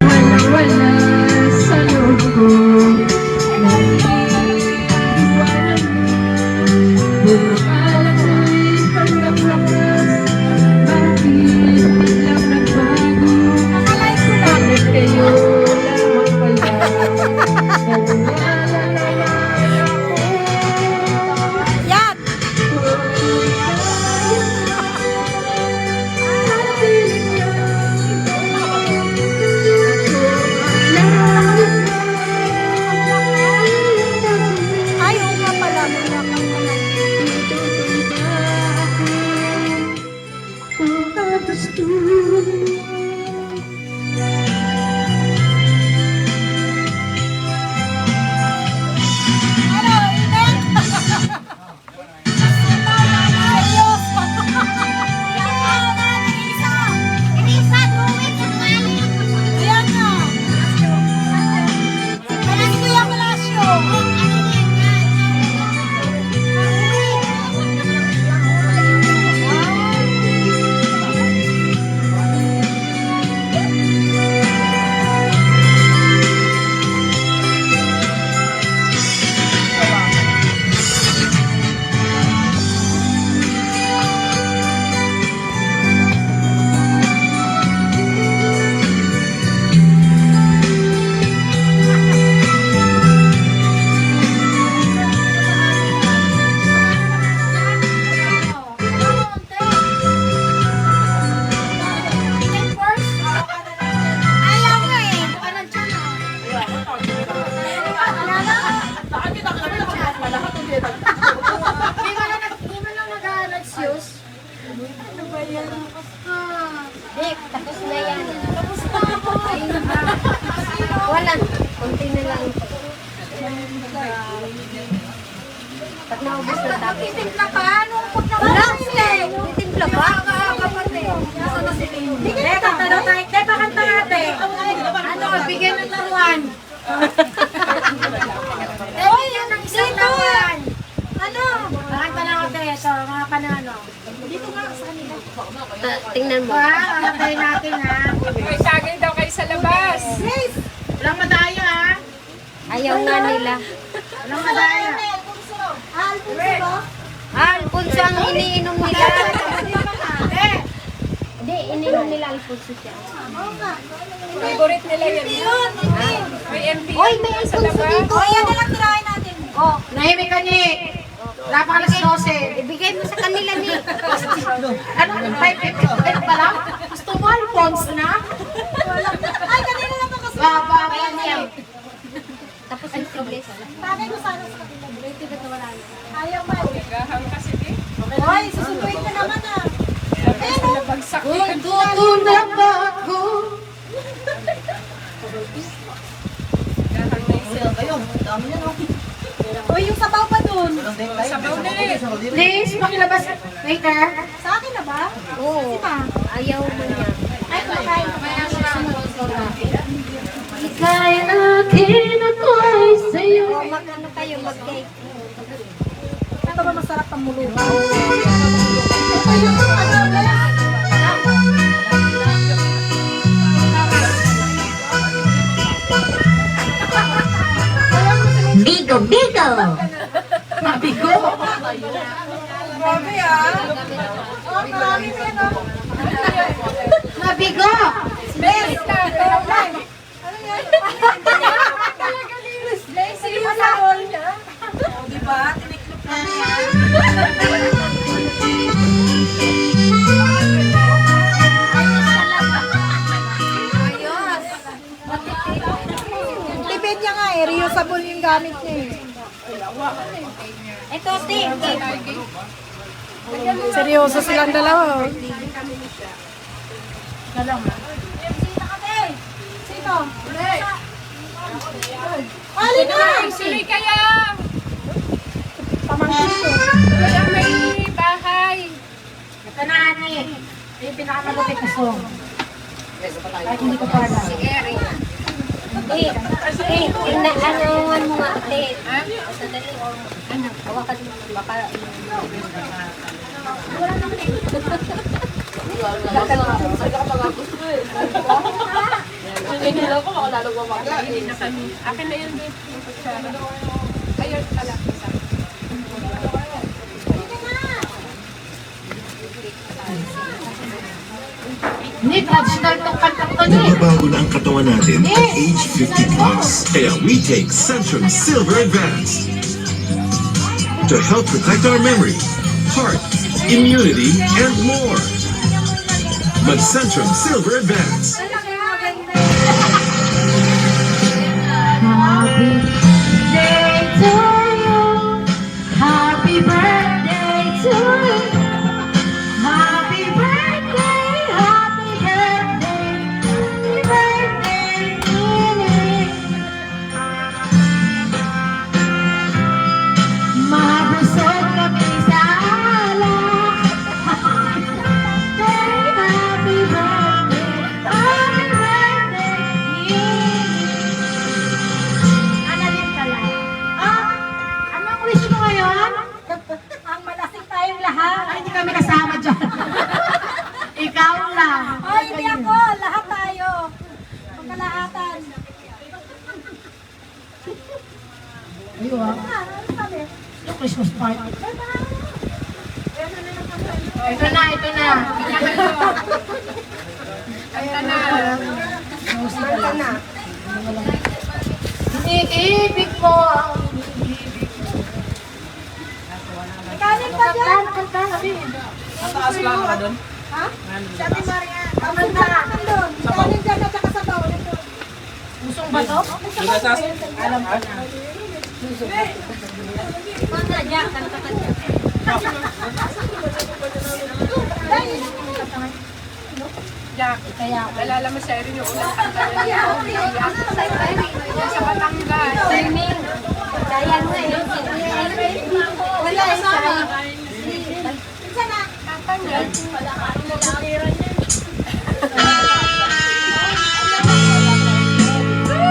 Wala sa loob ko. Naiiwanan mo. Akala ko'y pagkaklakas. Bakit biglang nagbago? Bakit kayo lamang pala? Naniwala naman ako. Yan! Ay, oo nga pala. Muna kang pala. Ano, init? Ayos! Elisa, tuwid sa tuwali. Ayan na. Palasyo yan, palasyo. Ayaw nga eh. Baka ng tiyan ah. Di mo lang nag-aalas. Ano ba yan? Dek, tapos na yan. Tapos na ako. Wala. Kunti na lang. Pag naubos na tapos. Titimpla pa? Anong pag naubos? Wala. Titimpla pa? Teka, tanong tayo. Teka, kanta ate. Ano, bigyan ng taruan. Oy, yan ang isang taruan. Ano? Kanta lang ate. Ito, mga panano. Dito nga sa kanila. Tingnan mo. Kantay natin ha. May sagay daw kayo sa labas. Yes! Walang madaya ha. Ayaw nga nila. Walang madaya. Alfonso ba? Alfonso ang iniinom nila. Eh! Hindi, iniinom nila Alfonso siya. Favorite nila yan. Yun! May MP Oy, may sa Alfonso labas. dito. O, yan na lang tirahin natin. Oh, Nahimik ka ni. Wala pa alas 12. ibigay mo sa kanila ni. Ano? 5:58 pa lang? Gusto mo Alfonso na? Ay, kanina lang pa kasi. Baba yan yan. Tapos yung siglis. Tagay ko sana sa kanila. Ayaw ba? Gahang kasi di. Hoy, susunduin ka naman ah. Ayun o. Nabagsak Gusto na ba ako? Gahang na yung Ayun, dami niya no. Uy, yung sabaw pa dun. sabaw na eh. Please, pakilabas. Waiter. Sa akin na ba? Oo. Ayaw mo niya. Ay, kumakain. Ika'y akin, ako ay sa'yo. O, mag-ano kayo, mag-cake. Ito ba masarap ang muluha? Ito yung ano, Bigo, bigo! mabigo. Grabe ah. Oh, marami pa yan oh. Mabigo. Bes. Ano yan? Sige mo sa roll niya. Diba? Tiniklop na yan. Tipid niya nga eh. Reusable yung gamit niya eh. Ito, te. Seryoso silang dalawa. Oh. Sino? Alin na! Suri kaya. Pamangkin ko. Kaya may bahay. Ito na, Ani. Ito yung pinakamalapit na song. Kahit hindi ko pa alam. Inaanoan mo nga, te. Sandali, ano, hawakan mo. Baka, Kailan ko ako lalo gumawa. Hindi na kami. Akin na yun, babe. Yung kutsara. Ayun, pala. Isa. Ni, traditional tong kantang to, ni. Nababago na ang katawan natin at age 50 plus. Kaya we take Centrum Silver Advanced to help protect our memory, heart, immunity, and more. But Centrum Silver Advanced. Happy day to you. Happy birthday to you. Happy birthday, happy birthday, happy birthday to me. Mabusog kami sa alak. Happy birthday, happy birthday, Annalyn pala. Anong wish mo ngayon? Ang malasing tayong lahat. Ay, hindi kami kasama dyan. Ikaw lang. Ay, hindi ako. Lahat tayo. Pagkalahatan. Ayun ah. Ano kami? Yung Christmas party. Ito na, ito na. Kanta na. Kanta na. Iniibig mo ang Kanin pa dyan. kanta kami. Mataas lang ka doon. Ha? Sabi Maria. Kamanta. Doon. Kanin dyan at saka sabaw. Pusong ba to? Alam ko na. Kanta dyan, kanta ka dyan. Jack, nalala mo siya rin yung ulang kanta niya. Sa Batangas. Swimming. Kaya mo eh. Wala eh. Kanta niya.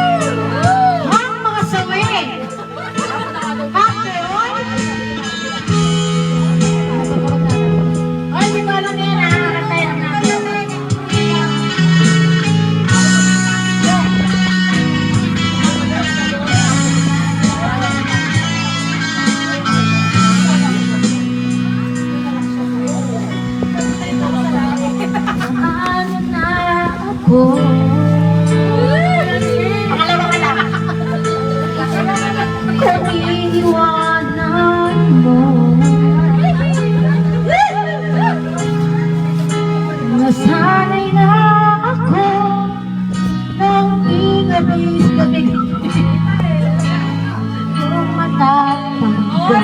Ang mga sawi. Happy oy. Ay, di ba lang yan ah. Kantay lang natin. Ano na ako? Pangalawa ka lang. Kung iiwanan mo, nasanay na ako ng gabi-gabi kung matatanda.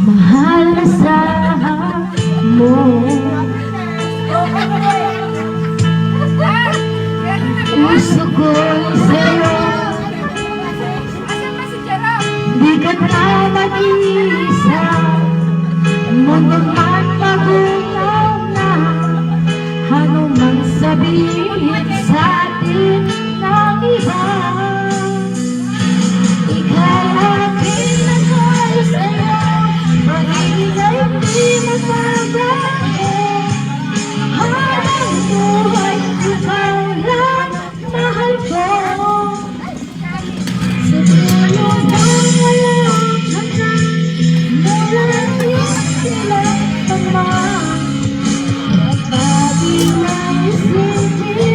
Mahal na sa mo. Puso ko'y sa'yo. Di ka na mag-iisa. Mundo man magunaw na. Ano mang sabihin sa atin ng iba. Ikaw aking nagmahal sa'yo. Pag-ibig di magbabago. Habang buhay ikaw lang mahal ko. Sa dulo ng walang hanggan, walang sila pagmamahal. At pag-ibig isipin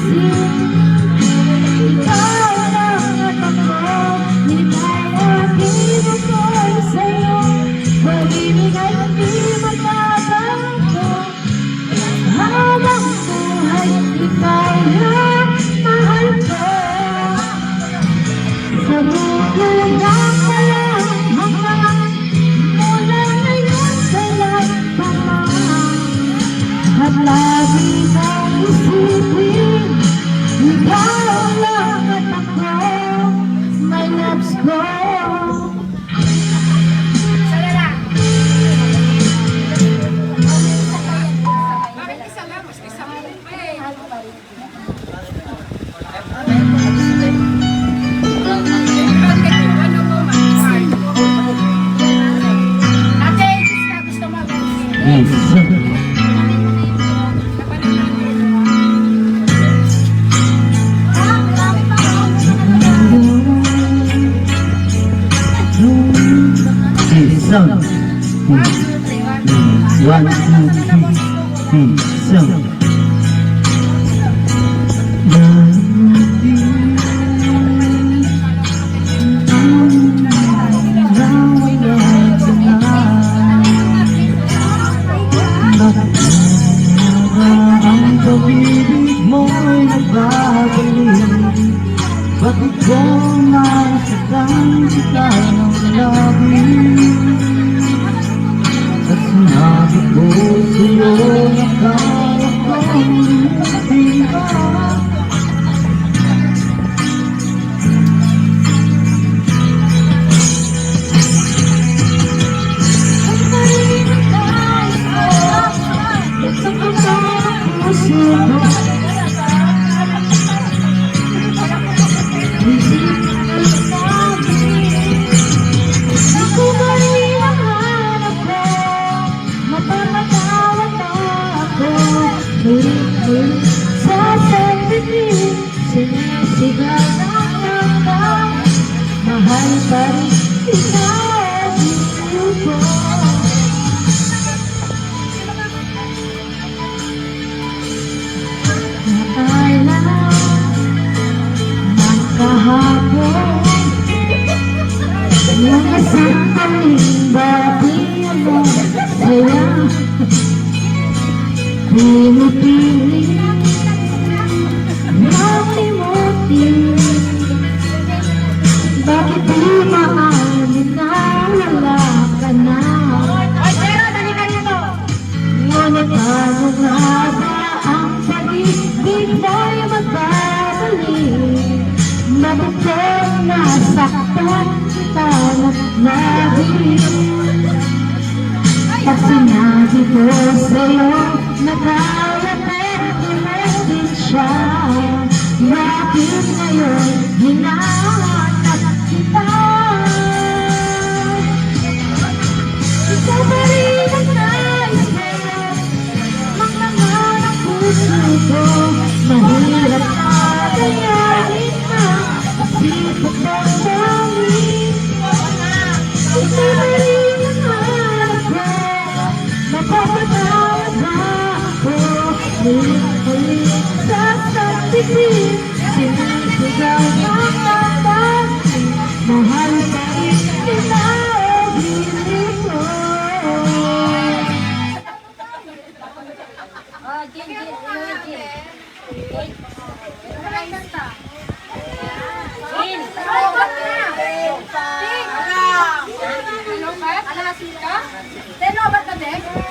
isip. Ikaw lang at ako, ika'y aking ako'y sa'yo. Pag-ibig ay di magbabago, habang buhay ikaw lang mahal ko. Sa buhay lang walang hanggang, mula ngayon kailan pa man. At lagi kang isipin, ikaw lang at ako, my loves ko. Bakit isa lang? Mas isa mo pa eh. Bakit yung ano mo, ma-hard? Ate, gusto mo mag-sing? Song. One, two, three, song. Ang pag-ibig mo'y nagbabalik, bakit ko masaktan kita ng labis? At sinabi ko sa'yo na kaya kong hindi ka. Ang malimit tayo sa puso ko. Ako ba rin ang hanap ko? Mapapatawad na ako. Mulit-mulit sa sandaling sinisigaw ng hanggang, mahal pa rin sinabi ko. Nakala ng kahapon, yung isang taling dati mo saya, pinipili nang limutin. Bakit di maamin na wala ka na? Ngunit paano nga ba ang pag-ibig mo'y magbabalik? Bakit ko nasaktan kita ng labis? Pag sinabi ko sa'yo na kaya pag-iwas din siya, bakit ngayon hinahanap kita? Ikaw pa rin ang nais ko, mangangarap ang puso ko. Mahirap na kayanin na isipot ng langit. Ikaw pa rin ang hanap ko, mapapatawad na ako. Mulit-mulit sa sandaling sinisigaw ng hanggang, mahal pa rin sinabi ko. Oh, Jin, Jin, ano, Jin?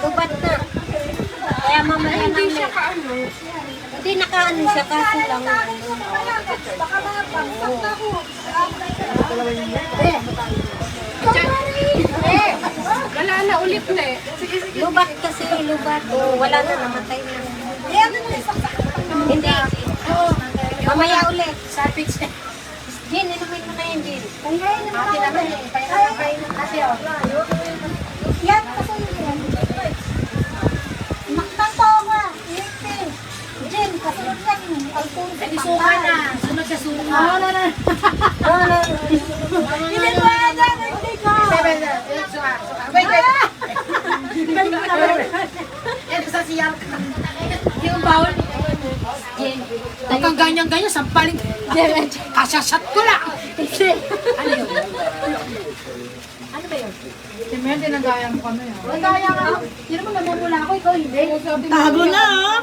Lubat na. Kaya mamaya Hindi na siya kaano. Hindi nakaano siya kasi lang. Wala na ulit na eh. Sige, sige. Lubat kasi, lubat. Oh, wala na, namatay na. Hindi. Mamaya ulit. Sabi siya. Jin, inumin mo na yun, Jin. Ate naman eh. Kaya kasi oh. Yan, kasi yan. Maktanto ka. Jen, kasunod yan. Alfonso. Hindi suka na. Sunod sa suka. Hindi ko yan. Hindi ko. Suka. Wait, wait. Yan sa siyang. Yung bawal. Huwag kang ganyan-ganyan, sampaling. Kasyasat ko lang. Ano yun? Ano ba yun? Si Mel, dinagaya mo kami. Nagaya nga. Hindi naman namumula ako, ikaw hindi. Tago na, ha?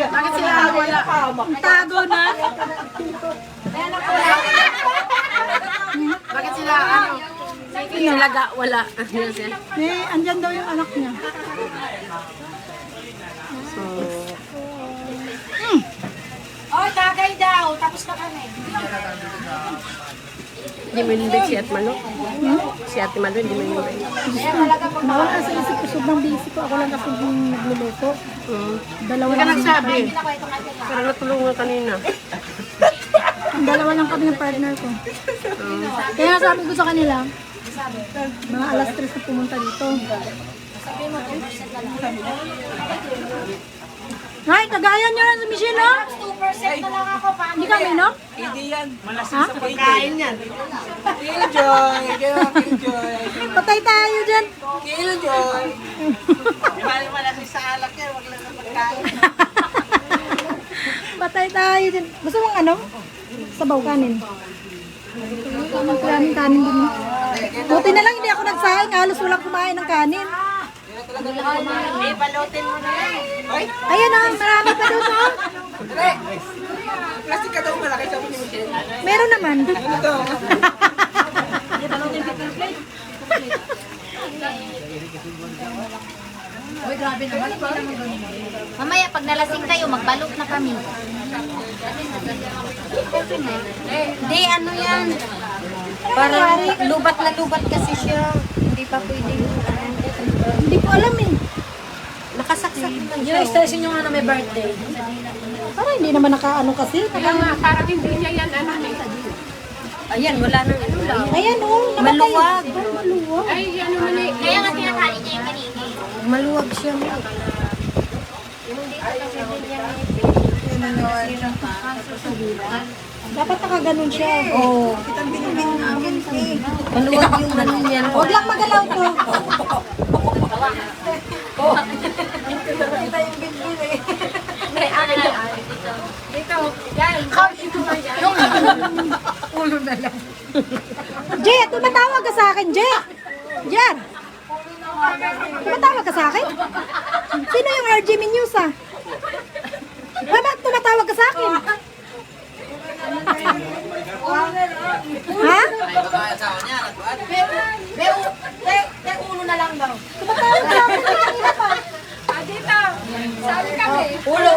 Bakit sila wala? Tago na? Bakit sila, ano? Talaga, wala. Andyan daw yung anak niya. Oh, tagay daw. Tapos na kami. Hindi mo inibig si Ate Malo? Si Ate Malo, hindi mo inibig. Nawala sa isip ko, sobrang busy ko. Ako lang kasi yung nagluluto. Dalawa Hindi ka lang. nagsabi. Pero natulungan kanina. Dalawa lang kami ng partner ko. Kaya sabi ko sa kanila, mga alas 3 na pumunta dito. Ay, tagayan nyo lang sa Michelle, no? 2% na lang ako. Hindi kami, no? Hindi yan. Malasing sa pagkain yan. Killjoy! Killjoy! Patay tayo dyan. Killjoy! Malasing sa alak yan. Wag lang sa pagkain. Patay tayo dyan. Gusto mong ano? Sabaw kanin. Maraming kanin din. Buti na lang hindi ako nagsaing. Halos walang kumain ng kanin. Eh, balutin mo na yan. Ayan o, marami pa doon o. Plastic ka daw malaki sabi ni Michelle. Meron naman. Ito. Mamaya, pag nalasing kayo, magbalot na kami. Hindi, ano yan? Parang lubat na lubat kasi siya. Hindi pa pwede. Hindi ko alam eh. Nakasaksak na siya. Yung extension yung ano may birthday. Parang hindi naman nakaano kasi. Kaya nga, parang hindi niya yan ano eh. Ayan, wala nang ano lang. Ayan o, namatay. Maluwag. Maluwag. Ay, ano man eh. Kaya nga tinatali niya yung kanina. Maluwag siya. Dapat nakaganon siya. Oo. Maluwag yung ano niya. Huwag lang magalaw to. Dito, yan. Dito ba yan? Ulo na lang. Jay, tumatawag ka sa akin, Jay. Jan. Tumatawag ka sa akin? Sino yung RJ Minyusa? Mama, tumatawag ka sa akin? Ha? Ulo na lang daw. Tumatawag ka sa akin kanina pa. Dito, saan kami? Ulo.